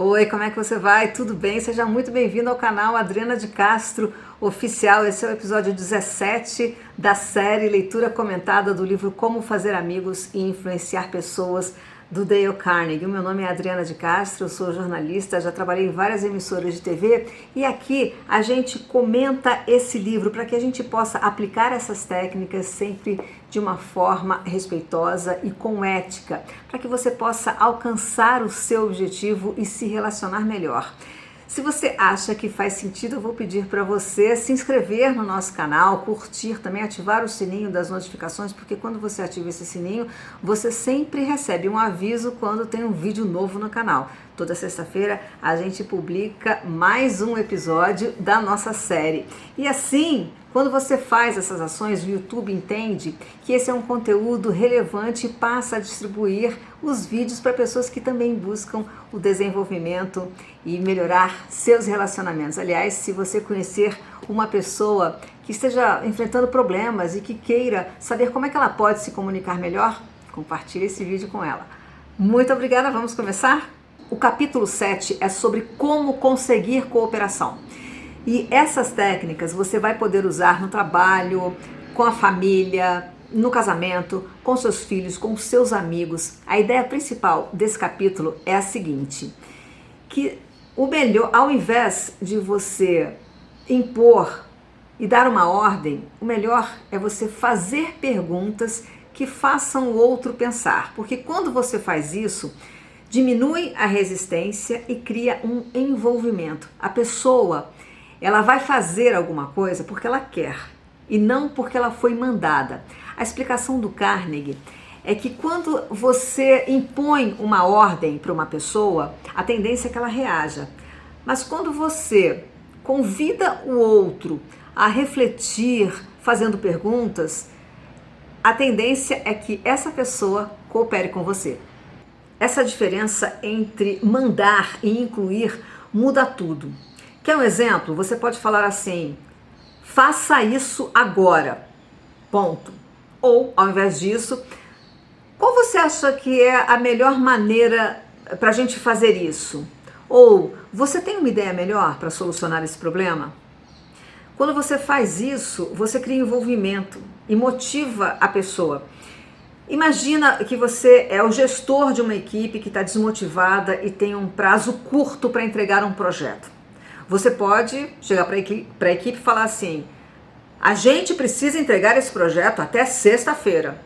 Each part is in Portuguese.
Oi, como é que você vai? Tudo bem? Seja muito bem-vindo ao canal Adriana de Castro Oficial. Esse é o episódio 17 da série Leitura Comentada do livro Como Fazer Amigos e Influenciar Pessoas, do Dale Carnegie. O meu nome é Adriana de Castro, eu sou jornalista, já trabalhei em várias emissoras de TV e aqui a gente comenta esse livro para que a gente possa aplicar essas técnicas sempre de uma forma respeitosa e com ética, para que você possa alcançar o seu objetivo e se relacionar melhor. Se você acha que faz sentido, eu vou pedir para você se inscrever no nosso canal, curtir, também ativar o sininho das notificações, porque quando você ativa esse sininho, você sempre recebe um aviso quando tem um vídeo novo no canal. Toda sexta-feira a gente publica mais um episódio da nossa série. E assim, quando você faz essas ações, o YouTube entende que esse é um conteúdo relevante e passa a distribuir os vídeos para pessoas que também buscam o desenvolvimento e melhorar seus relacionamentos. Aliás, se você conhecer uma pessoa que esteja enfrentando problemas e que queira saber como é que ela pode se comunicar melhor, compartilhe esse vídeo com ela. Muito obrigada, vamos começar? O capítulo 7 é sobre como conseguir cooperação. E essas técnicas você vai poder usar no trabalho, com a família, no casamento, com seus filhos, com seus amigos. A ideia principal desse capítulo é a seguinte, que o melhor, ao invés de você impor e dar uma ordem, o melhor é você fazer perguntas que façam o outro pensar. Porque quando você faz isso, diminui a resistência e cria um envolvimento. A pessoa, ela vai fazer alguma coisa porque ela quer e não porque ela foi mandada. A explicação do Carnegie é que quando você impõe uma ordem para uma pessoa, a tendência é que ela reaja. Mas quando você convida o outro a refletir, fazendo perguntas, a tendência é que essa pessoa coopere com você. Essa diferença entre mandar e incluir muda tudo. Quer um exemplo? Você pode falar assim: faça isso agora, ponto. Ou, ao invés disso, qual você acha que é a melhor maneira para a gente fazer isso? Ou, você tem uma ideia melhor para solucionar esse problema? Quando você faz isso, você cria envolvimento e motiva a pessoa. Imagina que você é o gestor de uma equipe que está desmotivada e tem um prazo curto para entregar um projeto. Você pode chegar para a equipe e falar assim: a gente precisa entregar esse projeto até sexta-feira.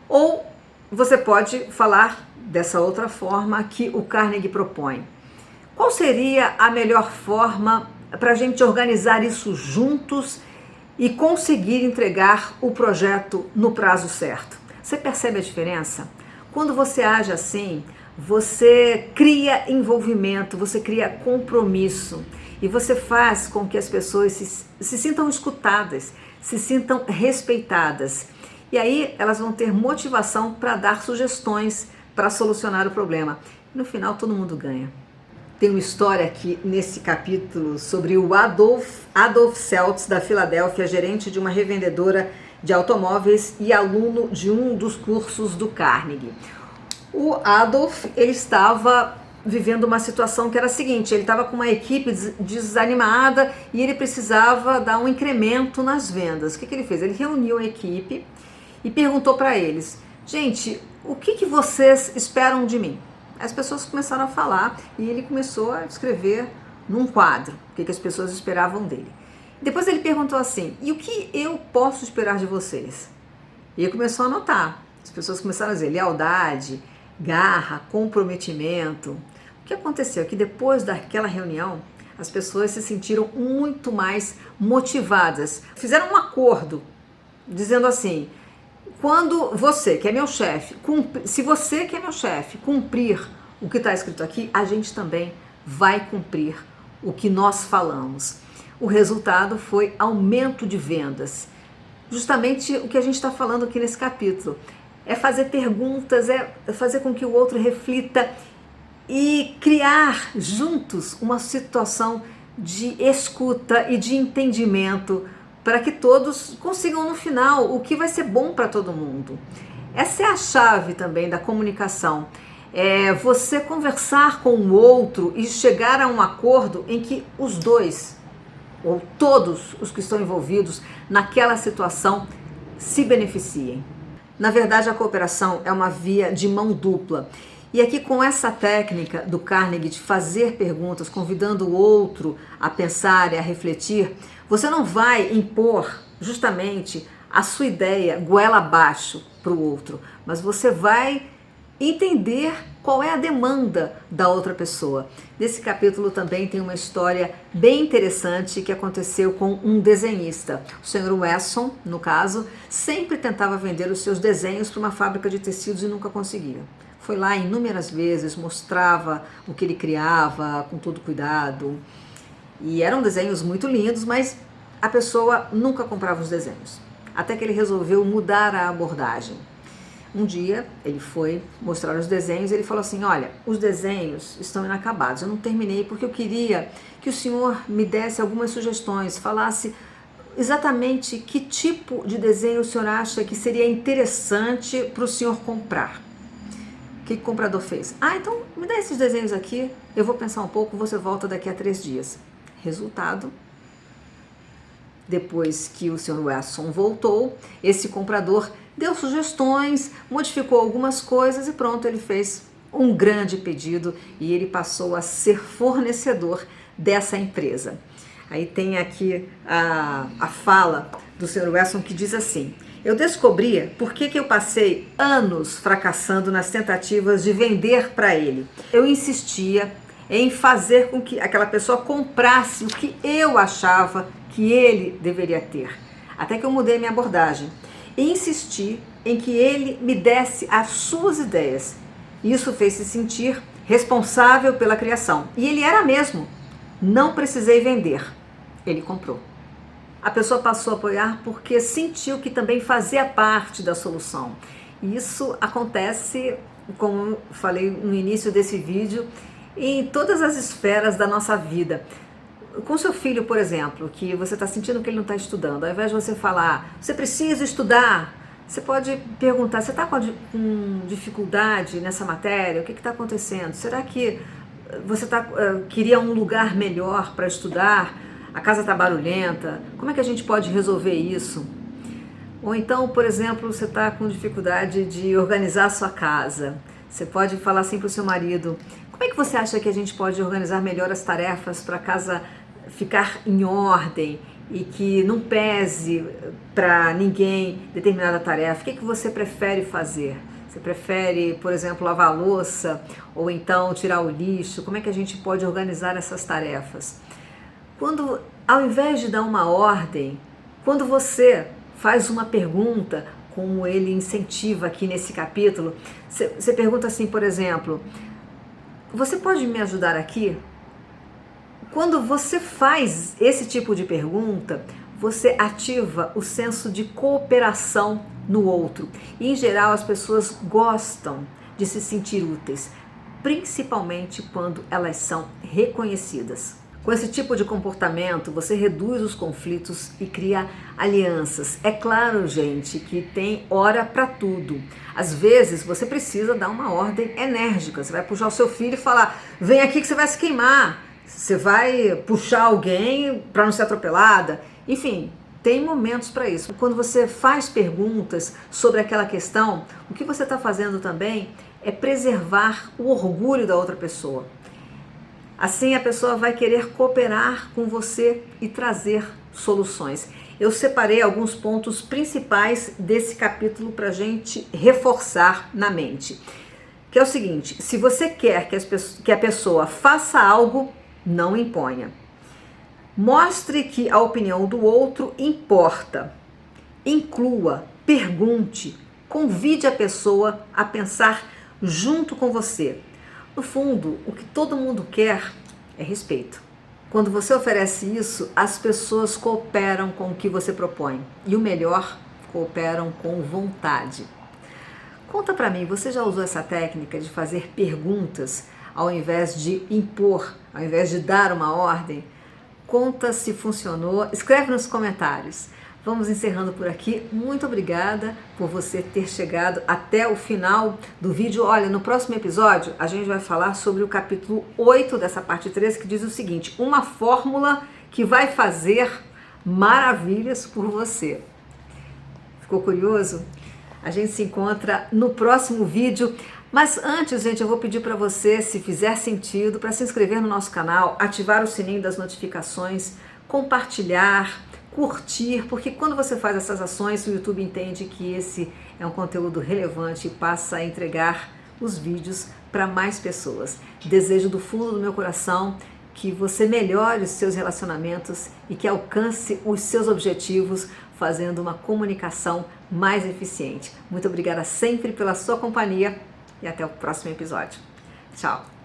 Ou você pode falar dessa outra forma que o Carnegie propõe. Qual seria a melhor forma para a gente organizar isso juntos e conseguir entregar o projeto no prazo certo? Você percebe a diferença? Quando você age assim, você cria envolvimento, você cria compromisso e você faz com que as pessoas se sintam escutadas, se sintam respeitadas. E aí elas vão ter motivação para dar sugestões para solucionar o problema. No final todo mundo ganha. Tem uma história aqui nesse capítulo sobre o Adolf Seltz, da Filadélfia, gerente de uma revendedora de automóveis e aluno de um dos cursos do Carnegie. O Adolf, ele estava vivendo uma situação que era a seguinte: ele estava com uma equipe desanimada e ele precisava dar um incremento nas vendas. O que ele fez? Ele reuniu a equipe e perguntou para eles: gente, o que vocês esperam de mim? As pessoas começaram a falar e ele começou a escrever num quadro o que as pessoas esperavam dele. Depois ele perguntou assim: e o que eu posso esperar de vocês? E ele começou a anotar. As pessoas começaram a dizer lealdade, garra, comprometimento. O que aconteceu é que depois daquela reunião, as pessoas se sentiram muito mais motivadas. Fizeram um acordo, dizendo assim: quando você, que é meu chefe, se você, que é meu chefe, cumprir o que está escrito aqui, a gente também vai cumprir o que nós falamos. O resultado foi aumento de vendas. Justamente o que a gente está falando aqui nesse capítulo. É fazer perguntas, é fazer com que o outro reflita e criar juntos uma situação de escuta e de entendimento para que todos consigam no final o que vai ser bom para todo mundo. Essa é a chave também da comunicação. É você conversar com o outro e chegar a um acordo em que os dois, ou todos os que estão envolvidos naquela situação, se beneficiem. Na verdade, a cooperação é uma via de mão dupla. E aqui, com essa técnica do Carnegie de fazer perguntas, convidando o outro a pensar e a refletir, você não vai impor justamente a sua ideia goela abaixo para o outro, mas você vai entender qual é a demanda da outra pessoa. Nesse capítulo também tem uma história bem interessante que aconteceu com um desenhista. O Sr. Wesson, no caso, sempre tentava vender os seus desenhos para uma fábrica de tecidos e nunca conseguia. Foi lá inúmeras vezes, mostrava o que ele criava com todo cuidado. E eram desenhos muito lindos, mas a pessoa nunca comprava os desenhos. Até que ele resolveu mudar a abordagem. Um dia ele foi mostrar os desenhos e ele falou assim: olha, os desenhos estão inacabados, eu não terminei porque eu queria que o senhor me desse algumas sugestões, falasse exatamente que tipo de desenho o senhor acha que seria interessante para o senhor comprar. O que o comprador fez? Então me dá esses desenhos aqui, eu vou pensar um pouco, você volta daqui a 3 dias. Resultado: depois que o Sr. Wesson voltou, esse comprador deu sugestões, modificou algumas coisas e pronto, ele fez um grande pedido e ele passou a ser fornecedor dessa empresa. Aí tem aqui a fala do Sr. Wesson que diz assim: eu descobri por que eu passei anos fracassando nas tentativas de vender para ele. Eu insistia em fazer com que aquela pessoa comprasse o que eu achava que ele deveria ter. Até que eu mudei minha abordagem e insisti em que ele me desse as suas ideias. Isso fez-se sentir responsável pela criação. E ele era mesmo. Não precisei vender. Ele comprou. A pessoa passou a apoiar porque sentiu que também fazia parte da solução. E isso acontece, como falei no início desse vídeo, em todas as esferas da nossa vida. Com seu filho, por exemplo, que você está sentindo que ele não está estudando, ao invés de você falar, você precisa estudar, você pode perguntar, você está com dificuldade nessa matéria? O que está acontecendo? Será que você queria um lugar melhor para estudar? A casa está barulhenta? Como é que a gente pode resolver isso? Ou então, por exemplo, você está com dificuldade de organizar a sua casa. Você pode falar assim para o seu marido: como é que você acha que a gente pode organizar melhor as tarefas para a casa ficar em ordem e que não pese para ninguém determinada tarefa? O que você prefere fazer? Você prefere, por exemplo, lavar a louça ou então tirar o lixo? Como é que a gente pode organizar essas tarefas? Quando, ao invés de dar uma ordem, quando você faz uma pergunta, como ele incentiva aqui nesse capítulo, você pergunta assim, por exemplo: você pode me ajudar aqui? Quando você faz esse tipo de pergunta, você ativa o senso de cooperação no outro. E, em geral, as pessoas gostam de se sentir úteis, principalmente quando elas são reconhecidas. Com esse tipo de comportamento, você reduz os conflitos e cria alianças. É claro, gente, que tem hora para tudo. Às vezes, você precisa dar uma ordem enérgica. Você vai puxar o seu filho e falar: vem aqui que você vai se queimar. Você vai puxar alguém para não ser atropelada. Enfim, tem momentos para isso. Quando você faz perguntas sobre aquela questão, o que você está fazendo também é preservar o orgulho da outra pessoa. Assim a pessoa vai querer cooperar com você e trazer soluções. Eu separei alguns pontos principais desse capítulo para a gente reforçar na mente. Que é o seguinte: se você quer que a pessoa faça algo, não imponha. Mostre que a opinião do outro importa. Inclua, pergunte, convide a pessoa a pensar junto com você. No fundo, o que todo mundo quer é respeito. Quando você oferece isso, as pessoas cooperam com o que você propõe. E o melhor, cooperam com vontade. Conta pra mim, você já usou essa técnica de fazer perguntas ao invés de impor, ao invés de dar uma ordem? Conta se funcionou, escreve nos comentários. Vamos encerrando por aqui. Muito obrigada por você ter chegado até o final do vídeo. Olha, no próximo episódio a gente vai falar sobre o capítulo 8 dessa parte 3, que diz o seguinte: uma fórmula que vai fazer maravilhas por você. Ficou curioso? A gente se encontra no próximo vídeo. Mas antes, gente, eu vou pedir para você, se fizer sentido, para se inscrever no nosso canal, ativar o sininho das notificações, compartilhar, curtir, porque quando você faz essas ações, o YouTube entende que esse é um conteúdo relevante e passa a entregar os vídeos para mais pessoas. Desejo do fundo do meu coração que você melhore os seus relacionamentos e que alcance os seus objetivos fazendo uma comunicação mais eficiente. Muito obrigada sempre pela sua companhia e até o próximo episódio. Tchau!